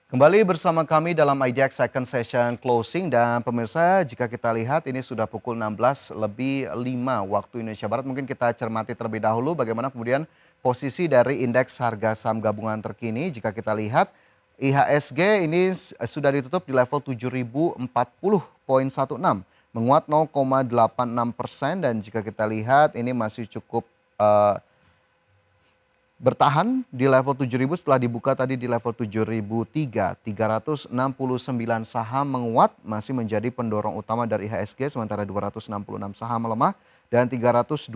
Kembali bersama kami dalam IDX Second Session Closing dan pemirsa jika kita lihat ini sudah pukul 16:05 waktu Indonesia Barat. Mungkin kita cermati terlebih dahulu bagaimana kemudian posisi dari indeks harga saham gabungan terkini. Jika kita lihat IHSG ini sudah ditutup di level 7.040,16 menguat 0,86% dan jika kita lihat ini masih cukup bertahan di level 7.000 setelah dibuka tadi di level 7.003. 369 saham menguat masih menjadi pendorong utama dari IHSG sementara 266 saham melemah dan 325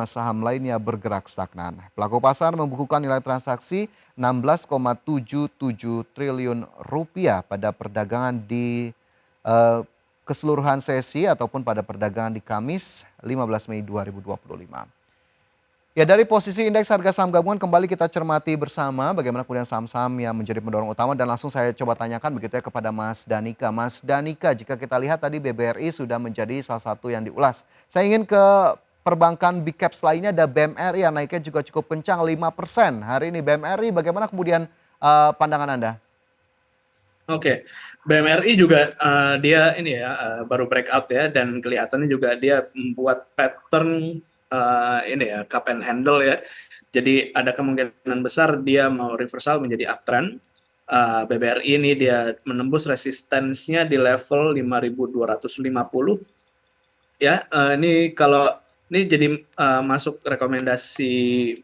saham lainnya bergerak stagnan. Pelaku pasar membukukan nilai transaksi 16,77 triliun rupiah pada perdagangan di keseluruhan sesi ataupun pada perdagangan di Kamis 15 Mei 2025. Ya, dari posisi indeks harga saham gabungan kembali kita cermati bersama bagaimana kemudian saham-saham yang menjadi pendorong utama dan langsung saya coba tanyakan begitu ya kepada Mas Danika. Mas Danika, jika kita lihat tadi BBRI sudah menjadi salah satu yang diulas. Saya ingin ke perbankan big caps lainnya, ada BMRI yang naiknya juga cukup kencang 5% hari ini. BMRI bagaimana kemudian pandangan Anda? Oke, BMRI juga dia ini ya baru breakout ya dan kelihatannya juga dia membuat pattern ini ya cup and handle ya. Jadi ada kemungkinan besar dia mau reversal menjadi uptrend. BBRI ini dia menembus resistensinya di level 5.250 ya. Ini kalau ini jadi masuk rekomendasi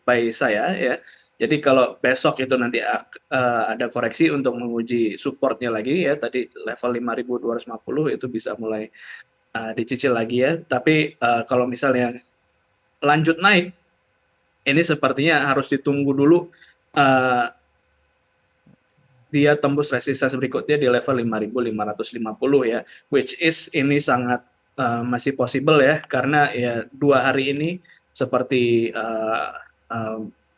buy saya ya. Jadi kalau besok itu nanti ada koreksi untuk menguji supportnya lagi ya, tadi level 5.250 itu bisa mulai dicicil lagi ya. Tapi kalau misalnya lanjut naik, ini sepertinya harus ditunggu dulu uh, dia tembus resistensi berikutnya di level 5.550 ya, which is ini sangat masih possible ya, karena ya 2 hari ini seperti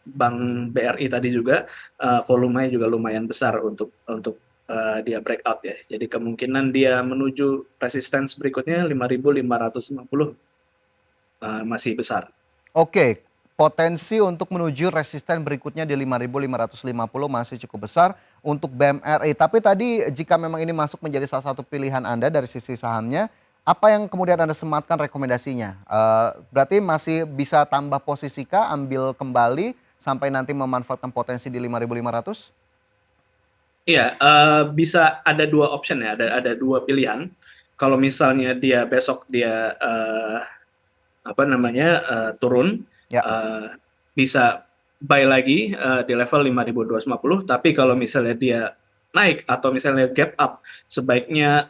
Bank BRI tadi juga volumenya juga lumayan besar untuk dia breakout ya. Jadi kemungkinan dia menuju resistance berikutnya 5.550 masih besar. Oke, potensi untuk menuju resisten berikutnya di 5.550 masih cukup besar untuk BMRI. Tapi tadi jika memang ini masuk menjadi salah satu pilihan Anda dari sisi sahamnya, apa yang kemudian Anda sematkan rekomendasinya? Berarti masih bisa tambah posisi kah, ambil kembali sampai nanti memanfaatkan potensi di 5.500? Iya, bisa ada 2 option ya, ada 2 pilihan. Kalau misalnya dia besok dia apa namanya turun, Ya. uh, bisa buy lagi di level 5.250. Tapi kalau misalnya dia naik atau misalnya gap up, sebaiknya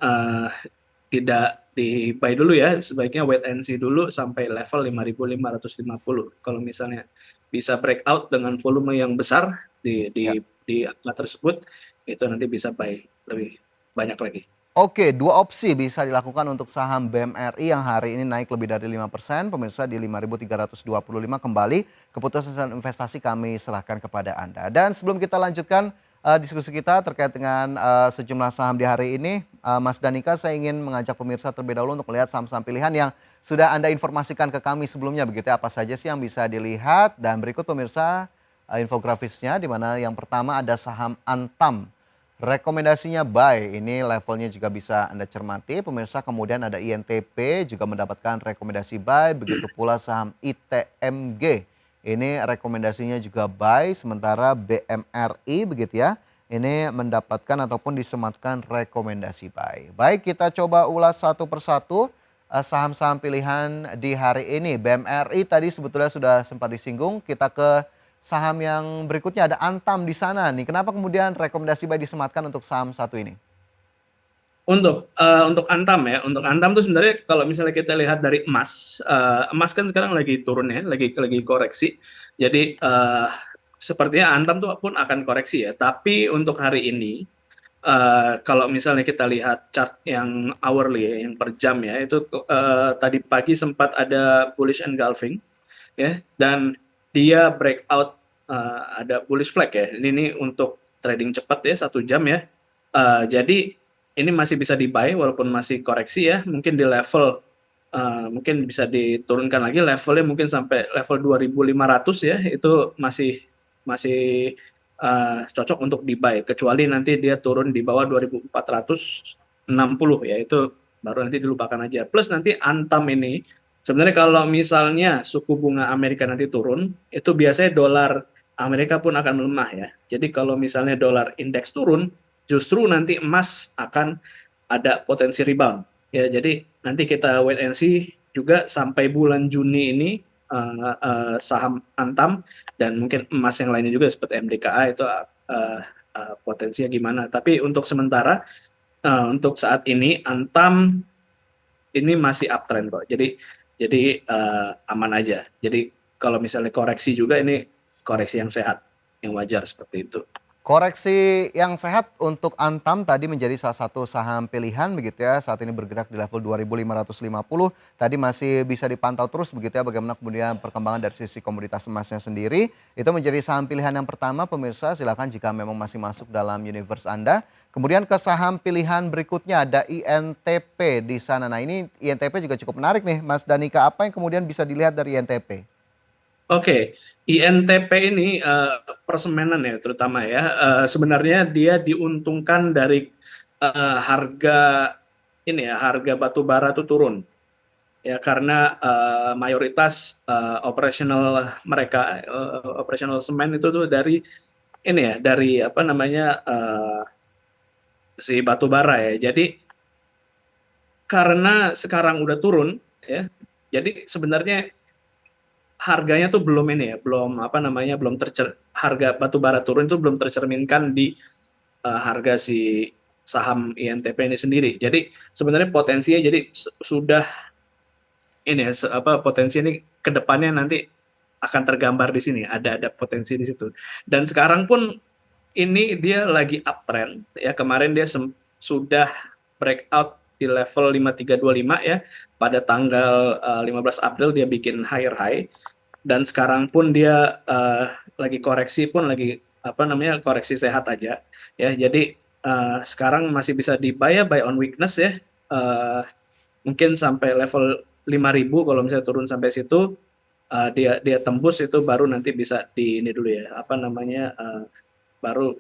tidak di buy dulu ya, sebaiknya wait and see dulu sampai level 5.550. Kalau misalnya bisa breakout dengan volume yang besar Ya. di angka tersebut, itu nanti bisa buy lebih banyak lagi. Oke, dua opsi bisa dilakukan untuk saham BMRI yang hari ini naik lebih dari 5%, pemirsa di 5.325 kembali. Keputusan investasi kami serahkan kepada Anda. Dan sebelum kita lanjutkan diskusi kita terkait dengan sejumlah saham di hari ini, Mas Danika saya ingin mengajak pemirsa terlebih dahulu untuk melihat saham-saham pilihan yang sudah Anda informasikan ke kami sebelumnya begitu ya, apa saja sih yang bisa dilihat dan berikut pemirsa infografisnya di mana yang pertama ada saham Antam. Rekomendasinya buy, ini levelnya juga bisa Anda cermati. Pemirsa kemudian ada INTP juga mendapatkan rekomendasi buy. Begitu pula saham ITMG. Ini rekomendasinya juga buy. Sementara BMRI begitu ya. Ini mendapatkan ataupun disematkan rekomendasi buy. Baik, kita coba ulas satu persatu saham-saham pilihan di hari ini. BMRI tadi sebetulnya sudah sempat disinggung. Kita ke saham yang berikutnya ada Antam di sana nih. Kenapa kemudian rekomendasi buy disematkan untuk saham satu ini? Untuk Antam ya, untuk Antam tuh sebenarnya kalau misalnya kita lihat dari emas, emas kan sekarang lagi turun ya, lagi koreksi. Jadi sepertinya Antam tuh pun akan koreksi ya. Tapi untuk hari ini, kalau misalnya kita lihat chart yang hourly ya, yang per jam ya, itu tadi pagi sempat ada bullish engulfing ya, dan dia breakout ada bullish flag ya. Ini untuk trading cepat ya 1 jam ya. Jadi ini masih bisa di buy walaupun masih koreksi ya. Mungkin di level mungkin bisa diturunkan lagi levelnya mungkin sampai level 2.500 ya. Itu masih masih cocok untuk di-buy, kecuali nanti dia turun di bawah 2460 ya, itu baru nanti dilupakan aja. Plus nanti Antam ini sebenarnya kalau misalnya suku bunga Amerika nanti turun, itu biasanya dolar Amerika pun akan melemah ya. Jadi kalau misalnya dolar indeks turun, justru nanti emas akan ada potensi rebound. Ya, jadi nanti kita wait and see juga sampai bulan Juni ini saham Antam dan mungkin emas yang lainnya juga seperti MDKA itu potensinya gimana. Tapi untuk sementara, untuk saat ini Antam ini masih uptrend kok. Jadi aman aja. Jadi kalau misalnya koreksi juga ini koreksi yang sehat, yang wajar seperti itu. Koreksi yang sehat untuk Antam tadi menjadi salah satu saham pilihan begitu ya. Saat ini bergerak di level 2.550. Tadi masih bisa dipantau terus begitu ya bagaimana kemudian perkembangan dari sisi komoditas emasnya sendiri. Itu menjadi saham pilihan yang pertama pemirsa. Silakan jika memang masih masuk dalam universe Anda. Kemudian ke saham pilihan berikutnya ada INTP di sana. Nah ini INTP juga cukup menarik nih Mas Danika. Apa yang kemudian bisa dilihat dari INTP? Oke, INTP ini persemenan ya terutama ya. Sebenarnya dia diuntungkan dari harga ini ya, harga batu bara itu turun ya karena mayoritas operasional mereka, operasional semen itu tuh dari ini ya, dari apa namanya si batu bara ya. Jadi karena sekarang udah turun ya, jadi sebenarnya harganya tuh belum ini ya, belum apa namanya, harga batu bara turun itu belum tercerminkan di harga si saham INTP ini sendiri. Jadi sebenarnya potensinya jadi sudah ini ya, apa potensi ini ke depannya nanti akan tergambar di sini, ada potensi di situ. Dan sekarang pun ini dia lagi uptrend ya. Kemarin dia sudah breakout di level 5325 ya. Pada tanggal 15 April dia bikin higher high dan sekarang pun dia lagi koreksi pun lagi apa namanya koreksi sehat aja ya. Jadi sekarang masih bisa di buy ya, buy on weakness ya. Mungkin sampai level 5.000 kalau misalnya turun sampai situ dia tembus itu baru nanti bisa di ini dulu ya apa namanya baru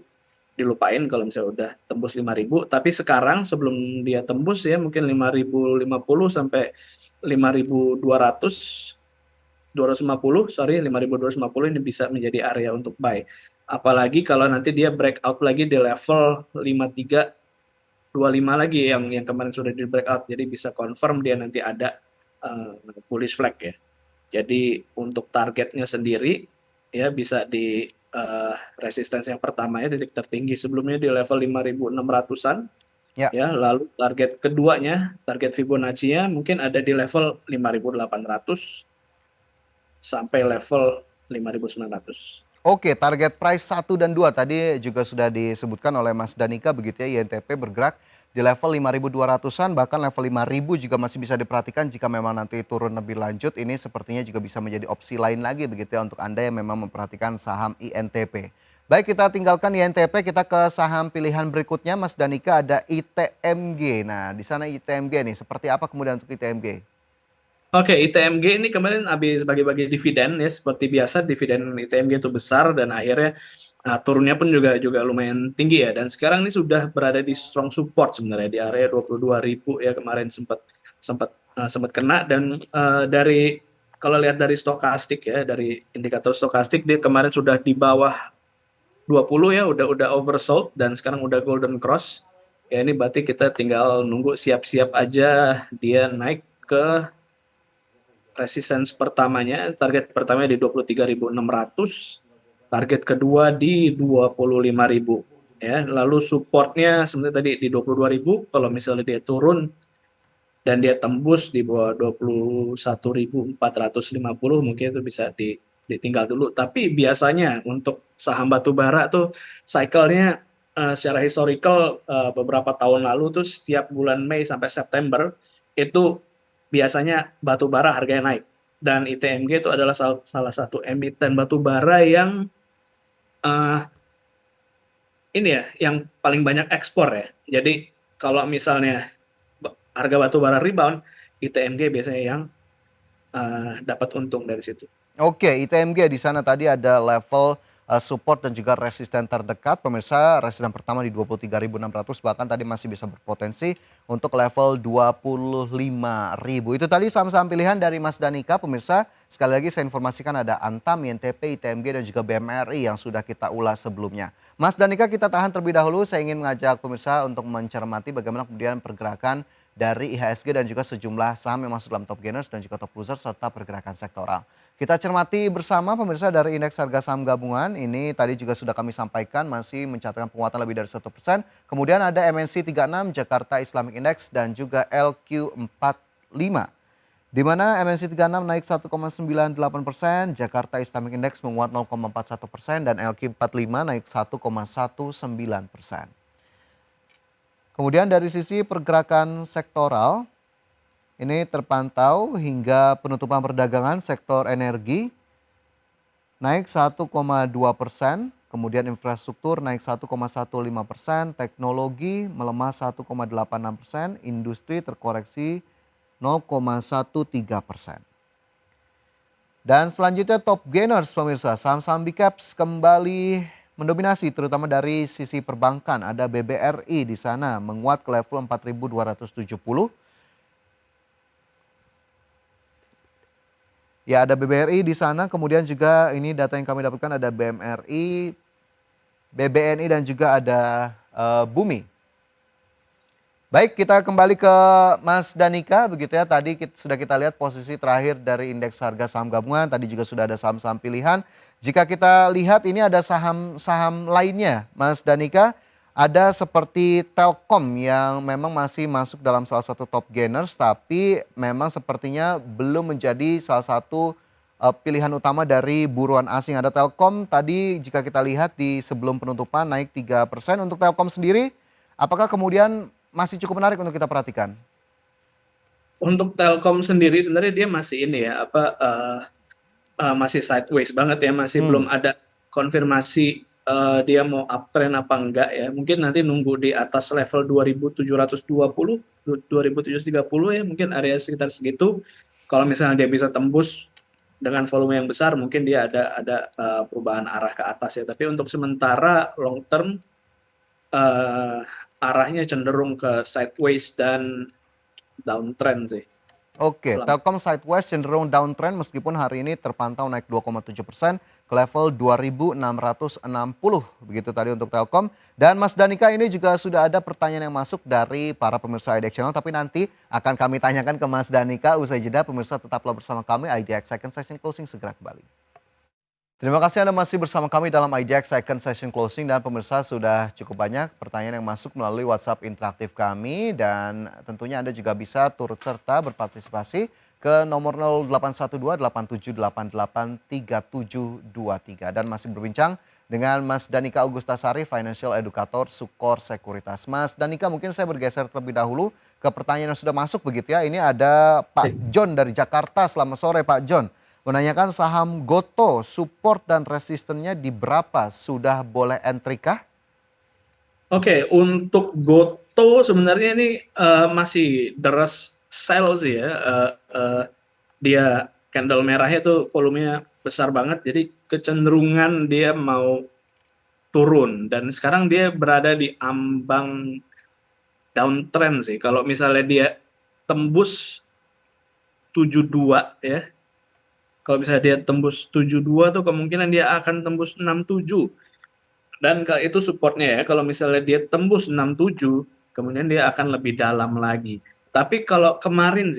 dilupain kalau misalnya udah tembus 5.000. Tapi sekarang sebelum dia tembus ya mungkin 5.050 sampai 5.200 250 sorry 5.250 ini bisa menjadi area untuk buy. Apalagi kalau nanti dia breakout lagi di level 5325 lagi yang kemarin sudah di breakout. Jadi bisa confirm dia nanti ada bullish flag ya. Jadi untuk targetnya sendiri ya bisa di resistance yang pertama ya, titik tertinggi sebelumnya di level 5.600-an Ya. ya, lalu target keduanya, target Fibonacci-nya mungkin ada di level 5.800 sampai level 5.900. Oke, target price 1 dan 2 tadi juga sudah disebutkan oleh Mas Danika begitu ya, INTP bergerak di level 5.200-an, bahkan level 5.000 juga masih bisa diperhatikan jika memang nanti turun lebih lanjut. Ini sepertinya juga bisa menjadi opsi lain lagi begitu ya untuk Anda yang memang memperhatikan saham INTP. Baik, kita tinggalkan INTP, kita ke saham pilihan berikutnya Mas Danika, ada ITMG. Nah, di sana ITMG nih, seperti apa kemudian untuk ITMG? Oke, ITMG ini kemarin habis bagi-bagi dividen ya, seperti biasa dividen ITMG itu besar dan akhirnya turunnya pun juga lumayan tinggi ya. Dan sekarang ini sudah berada di strong support sebenarnya di area 22.000 ya, kemarin sempat sempat sempat kena. Dan dari kalau lihat dari stokastik ya, dari indikator stokastik dia kemarin sudah di bawah 20 ya, udah oversold dan sekarang udah golden cross. Ya ini berarti kita tinggal nunggu, siap-siap aja dia naik ke resistance pertamanya, target pertamanya di 23.600, target kedua di 25.000 ya. Lalu supportnya sebenarnya tadi di 22.000, kalau misalnya dia turun dan dia tembus di bawah 21.450 mungkin itu bisa ditinggal dulu. Tapi biasanya untuk saham batu bara tuh cycle-nya secara historical beberapa tahun lalu tuh setiap bulan Mei sampai September itu biasanya batu bara harganya naik. Dan ITMG itu adalah salah satu emiten batu bara yang uh, ini ya, yang paling banyak ekspor ya. Jadi kalau misalnya harga batu bara rebound, ITMG biasanya yang dapat untung dari situ. Oke, ITMG di sana tadi ada level support dan juga resisten terdekat. Pemirsa, resisten pertama di 23.600, bahkan tadi masih bisa berpotensi untuk level 25.000. Itu tadi saham-saham pilihan dari Mas Danika. Pemirsa, sekali lagi saya informasikan ada Antam, INTP, ITMG dan juga BMRI yang sudah kita ulas sebelumnya. Mas Danika, kita tahan terlebih dahulu. Saya ingin mengajak pemirsa untuk mencermati bagaimana kemudian pergerakan dari IHSG dan juga sejumlah saham yang masuk dalam top gainers dan juga top losers serta pergerakan sektoral. Kita cermati bersama pemirsa dari indeks harga saham gabungan. Ini tadi juga sudah kami sampaikan masih mencatatkan penguatan lebih dari 1%. Kemudian ada MNC 36, Jakarta Islamic Index dan juga LQ45. Di mana MNC 36 naik 1,98%, Jakarta Islamic Index menguat 0,41% dan LQ45 naik 1,19%. Kemudian dari sisi pergerakan sektoral, ini terpantau hingga penutupan perdagangan sektor energi naik 1,2%, kemudian infrastruktur naik 1,15%, teknologi melemah 1,86%, industri terkoreksi 0,13%. Dan selanjutnya top gainers pemirsa, saham-saham big caps kembali mendominasi terutama dari sisi perbankan. Ada BBRI di sana menguat ke level 4.270. Ya, ada BBRI di sana, kemudian juga ini data yang kami dapatkan ada BMRI, BBNI dan juga ada Bumi. Baik, kita kembali ke Mas Danika begitu ya. Tadi sudah kita lihat posisi terakhir dari indeks harga saham gabungan. Tadi juga sudah ada saham-saham pilihan. Jika kita lihat ini ada saham-saham lainnya, Mas Danika. Ada seperti Telkom yang memang masih masuk dalam salah satu top gainers, tapi memang sepertinya belum menjadi salah satu pilihan utama dari buruan asing. Ada Telkom tadi jika kita lihat di sebelum penutupan naik 3%. Untuk Telkom sendiri, apakah kemudian masih cukup menarik untuk kita perhatikan? Untuk Telkom sendiri sebenarnya dia masih ini ya masih sideways banget ya, masih belum ada konfirmasi dia mau uptrend apa enggak ya. Mungkin nanti nunggu di atas level 2720, 2730 ya, mungkin area sekitar segitu. Kalau misalnya dia bisa tembus dengan volume yang besar, mungkin dia ada perubahan arah ke atas ya. Tapi untuk sementara long term arahnya cenderung ke sideways dan downtrend sih. Oke, Telkom sideways cenderung downtrend meskipun hari ini terpantau naik 2,7% ke level 2.660. Begitu tadi untuk Telkom. Dan Mas Danika, ini juga sudah ada pertanyaan yang masuk dari para pemirsa IDX Channel, tapi nanti akan kami tanyakan ke Mas Danika usai jeda. Pemirsa tetaplah bersama kami, IDX Second Session Closing segera kembali. Terima kasih Anda masih bersama kami dalam IDX Second Session Closing, dan pemirsa sudah cukup banyak pertanyaan yang masuk melalui WhatsApp interaktif kami, dan tentunya Anda juga bisa turut serta berpartisipasi ke nomor 0812-8788-3723 dan masih berbincang dengan Mas Danika Augustasari, Financial Educator Sukor Sekuritas. Mas Danika, mungkin saya bergeser terlebih dahulu ke pertanyaan yang sudah masuk begitu ya. Ini ada Pak John dari Jakarta. Selamat sore Pak John. Menanyakan saham Goto, support dan resistennya di berapa? Sudah boleh entry kah? Oke, untuk Goto sebenarnya ini masih deras sell sih ya. Dia candle merahnya tuh volumenya besar banget, jadi kecenderungan dia mau turun. Dan sekarang dia berada di ambang downtrend sih. Kalau misalnya dia tembus 72 ya, kalau misalnya dia tembus 72 tuh kemungkinan dia akan tembus 67. Dan itu supportnya ya, kalau misalnya dia tembus 67, kemudian dia akan lebih dalam lagi. Tapi kalau kemarin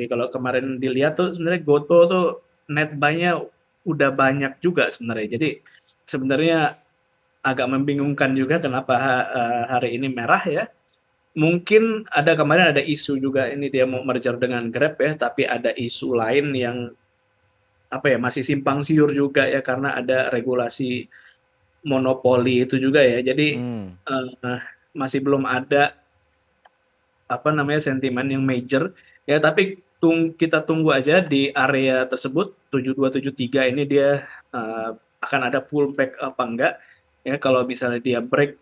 dilihat tuh sebenarnya Goto tuh net buy-nya udah banyak juga sebenarnya. Jadi sebenarnya agak membingungkan juga kenapa hari ini merah ya. Mungkin kemarin ada isu juga ini dia mau merger dengan Grab ya, tapi ada isu lain yang masih simpang siur juga ya, karena ada regulasi monopoli itu juga ya. Jadi masih belum ada sentimen yang major ya, tapi kita tunggu aja di area tersebut 7273 ini dia akan ada pullback apa enggak ya. Kalau misalnya dia break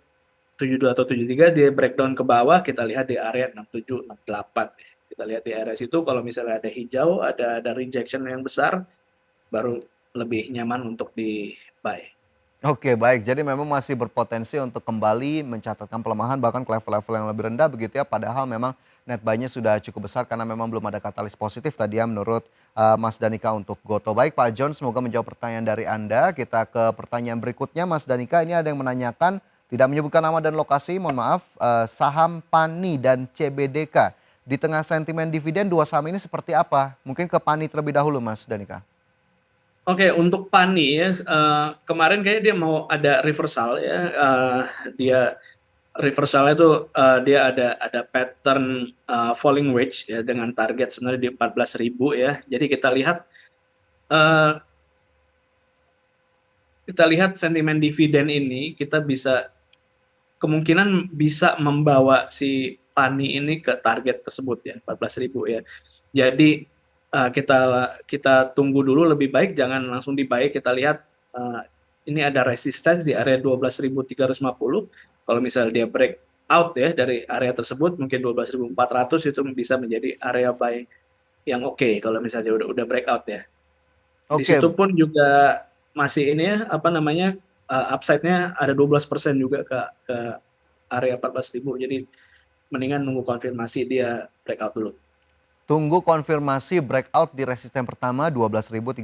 72 atau 73, dia breakdown ke bawah, kita lihat di area 67 68. Kita lihat di area situ, kalau misalnya ada hijau, ada rejection yang besar, baru lebih nyaman untuk di buy. Oke, baik. Jadi memang masih berpotensi untuk kembali mencatatkan pelemahan bahkan ke level-level yang lebih rendah begitu ya. Padahal memang net buy-nya sudah cukup besar karena memang belum ada katalis positif tadi ya menurut Mas Danika untuk Goto. Baik Pak John, semoga menjawab pertanyaan dari Anda. Kita ke pertanyaan berikutnya Mas Danika. Ini ada yang menanyakan tidak menyebutkan nama dan lokasi, mohon maaf, saham PANI dan CBDK. Di tengah sentimen dividen dua saham ini seperti apa? Mungkin ke PANI terlebih dahulu Mas Danika. Oke, untuk Pani ya, kemarin kayaknya dia mau ada reversal ya. Dia reversalnya itu dia ada pattern falling wedge ya dengan target sebenarnya di 14.000 ya. Jadi eh, kita lihat sentimen dividen ini kita bisa kemungkinan bisa membawa si Pani ini ke target tersebut ya 14.000 ya. Jadi kita kita tunggu dulu, lebih baik jangan langsung dibuy. Kita lihat eh, ini ada resistance di area 12.350. Kalau misalnya dia break out ya dari area tersebut mungkin 12.400 itu bisa menjadi area buy yang oke kalau misalnya udah breakout ya. Di Oke, situ pun juga masih ini ya apa namanya upside-nya ada 12% juga ke area 14.000. Jadi mendingan nunggu konfirmasi dia breakout dulu. tunggu konfirmasi breakout di resisten pertama 12.350,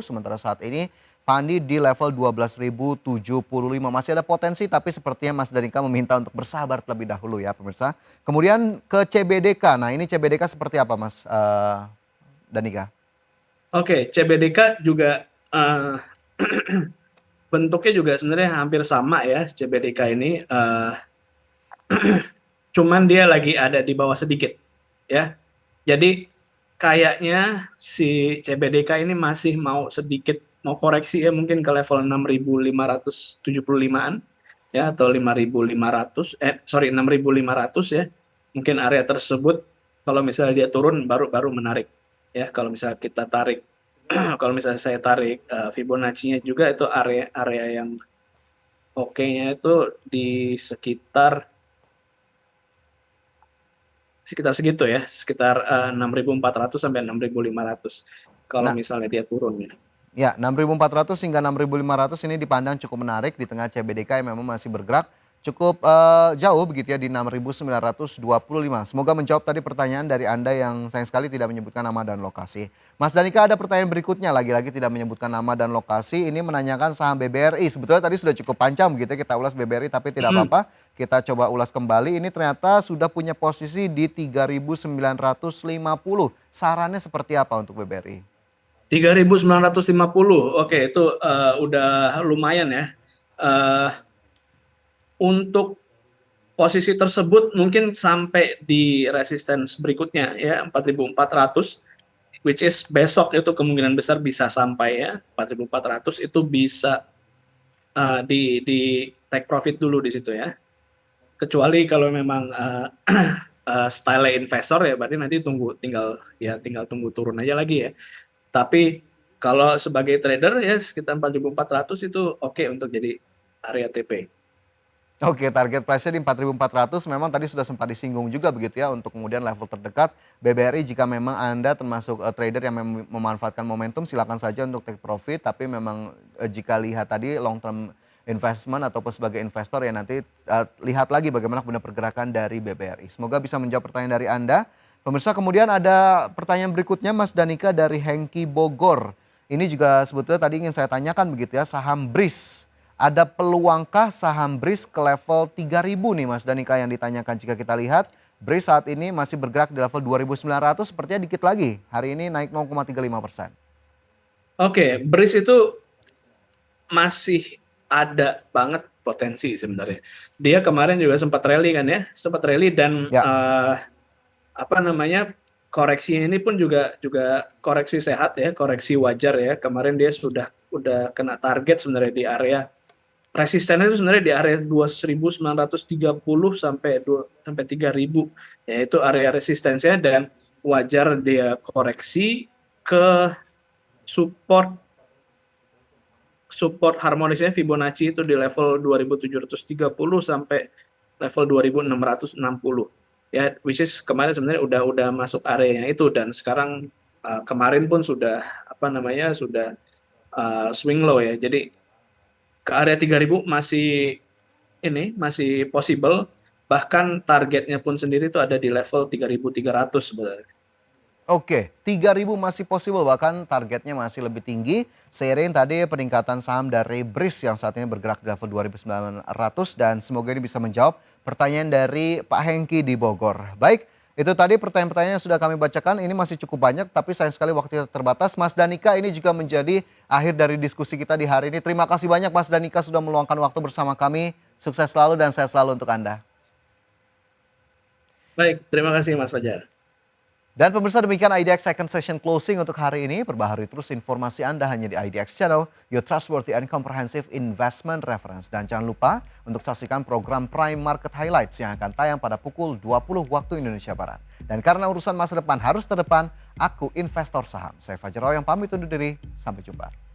sementara saat ini Pandi di level 12.075. Masih ada potensi tapi sepertinya Mas Danika meminta untuk bersabar terlebih dahulu ya pemirsa. Kemudian ke CBDK. Nah, ini CBDK seperti apa Mas Danika? Oke, CBDK juga bentuknya juga sebenarnya hampir sama ya CBDK ini. Cuman dia lagi ada di bawah sedikit ya. Jadi kayaknya si CBDK ini masih mau sedikit mau koreksi ya mungkin ke level 6.575-an ya atau 5.500 6.500 ya. Mungkin area tersebut kalau misalnya dia turun baru baru menarik ya. Kalau misalnya kita tarik kalau misalnya saya tarik Fibonacci-nya juga itu area yang oke-nya itu di sekitar sekitar segitu ya, sekitar 6.400 sampai 6.500 kalau Nah, misalnya dia turun ya. ya, 6.400 hingga 6.500 ini dipandang cukup menarik di tengah CBDK yang memang masih bergerak cukup jauh begitu ya di 6.925. Semoga menjawab tadi pertanyaan dari Anda yang sayang sekali tidak menyebutkan nama dan lokasi. Mas Danika ada pertanyaan berikutnya lagi-lagi tidak menyebutkan nama dan lokasi. Ini menanyakan saham BBRI. Sebetulnya tadi sudah cukup panjang begitu ya kita ulas BBRI tapi tidak Mm. apa-apa. Kita coba ulas kembali. Ini ternyata sudah punya posisi di 3.950. Sarannya seperti apa untuk BBRI? 3.950, oke itu udah lumayan ya. Eh, untuk posisi tersebut mungkin sampai di resistance berikutnya ya 4.400, which is besok itu kemungkinan besar bisa sampai ya 4.400 itu bisa di take profit dulu di situ ya. Kecuali kalau memang style investor ya berarti nanti tinggal tunggu turun aja lagi ya. Tapi kalau sebagai trader ya sekitar 4.400 itu oke untuk jadi area TP. Oke, target price-nya di 4.400 memang tadi sudah sempat disinggung juga begitu ya untuk kemudian level terdekat BBRI jika memang Anda termasuk trader yang memanfaatkan momentum silakan saja untuk take profit tapi memang jika lihat tadi long term investment ataupun sebagai investor ya nanti lihat lagi bagaimana kemudian pergerakan dari BBRI. Semoga bisa menjawab pertanyaan dari Anda. Pemirsa kemudian ada pertanyaan berikutnya Mas Danika dari Hengki Bogor. Ini juga sebetulnya tadi ingin saya tanyakan begitu ya saham BRIS. Ada peluangkah saham BRIS ke level 3.000 nih Mas Danika yang ditanyakan jika kita lihat BRIS saat ini masih bergerak di level 2.900 sepertinya dikit lagi. Hari ini naik 0,35%. Oke, BRIS itu masih ada banget potensi sebenarnya. Dia kemarin juga sempat rally kan ya, sempat rally dan Ya, apa namanya koreksinya ini pun juga juga koreksi sehat ya, koreksi wajar ya. Kemarin dia udah kena target sebenarnya di area resistennya itu sebenarnya di area 2.930 sampai 3.000 yaitu area resistensinya dan wajar dia koreksi ke support support harmonisnya Fibonacci itu di level 2.730 sampai level 2.660 ya, which is kemarin sebenarnya udah masuk areanya itu dan sekarang kemarin pun sudah apa namanya sudah swing low ya. Jadi ke area 3.000 masih possible, bahkan targetnya pun sendiri itu ada di level 3.300 sebenarnya. Oke, 3.000 masih possible, bahkan targetnya masih lebih tinggi. Seiring tadi peningkatan saham dari BRIS yang saat ini bergerak di level 2.900, dan semoga ini bisa menjawab pertanyaan dari Pak Hengki di Bogor. Baik, itu tadi pertanyaan-pertanyaan yang sudah kami bacakan. Ini masih cukup banyak, tapi sayang sekali waktu terbatas. Mas Danika, ini juga menjadi akhir dari diskusi kita di hari ini. Terima kasih banyak Mas Danika sudah meluangkan waktu bersama kami. Sukses selalu dan sehat selalu untuk Anda. Baik, terima kasih Mas Fajar. Dan pemirsa, demikian IDX Second Session Closing untuk hari ini. Perbaharui terus informasi Anda hanya di IDX Channel, your trustworthy and comprehensive investment reference. Dan jangan lupa untuk saksikan program Prime Market Highlights yang akan tayang pada pukul 20 waktu Indonesia Barat. Dan karena urusan masa depan harus terdepan, aku investor saham. Saya Fajar yang pamit undur diri, sampai jumpa.